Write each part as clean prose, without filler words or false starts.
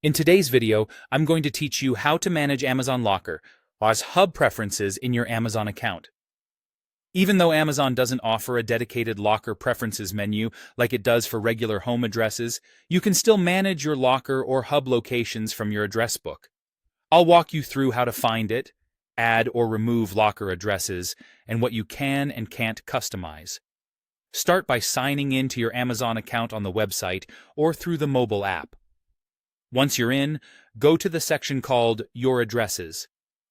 In today's video, I'm going to teach you how to manage Amazon Locker as hub preferences in your Amazon account. Even though Amazon doesn't offer a dedicated Locker preferences menu like it does for regular home addresses, you can still manage your Locker or hub locations from your address book. I'll walk you through how to find it, add or remove Locker addresses, and what you can and can't customize. Start by signing in to your Amazon account on the website or through the mobile app. Once you're in, go to the section called Your Addresses.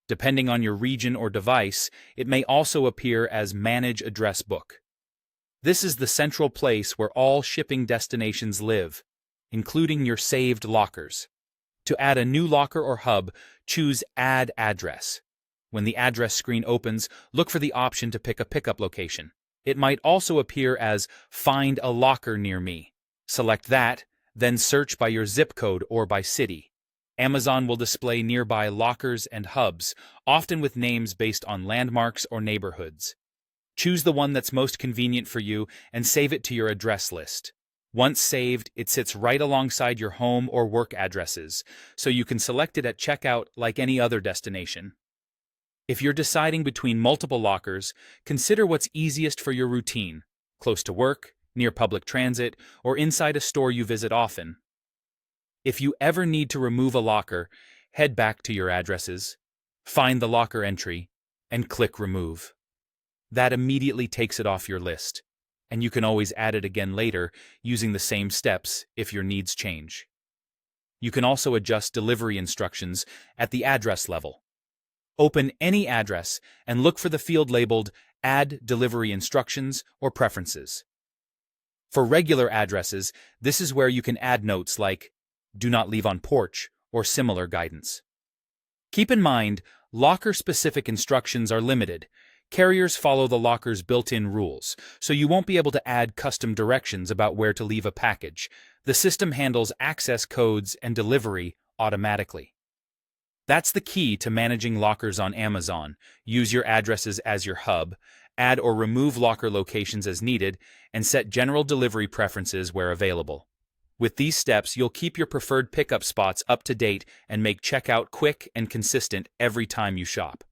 Depending on your region or device, it may also appear as Manage Address Book. This is the central place where all shipping destinations live, including your saved lockers. To add a new locker or hub, choose Add Address. When the address screen opens, look for the option to pick a pickup location. It might also appear as Find a Locker Near Me. Select that, then search by your zip code or by city. Amazon will display nearby lockers and hubs, often with names based on landmarks or neighborhoods. Choose the one that's most convenient for you and save it to your address list. Once saved, it sits right alongside your home or work addresses, so you can select it at checkout like any other destination. If you're deciding between multiple lockers, consider what's easiest for your routine, close to work, near public transit, or inside a store you visit often. If you ever need to remove a locker, head back to your addresses, find the locker entry, and click Remove. That immediately takes it off your list, and you can always add it again later using the same steps if your needs change. You can also adjust delivery instructions at the address level. Open any address and look for the field labeled Add Delivery Instructions or Preferences. For regular addresses, this is where you can add notes like Do Not Leave on Porch or similar guidance. Keep in mind, locker-specific instructions are limited. Carriers follow the locker's built-in rules, so you won't be able to add custom directions about where to leave a package. The system handles access codes and delivery automatically. That's the key to managing lockers on Amazon. Use your addresses as your hub, add or remove locker locations as needed, and set general delivery preferences where available. With these steps, you'll keep your preferred pickup spots up to date and make checkout quick and consistent every time you shop.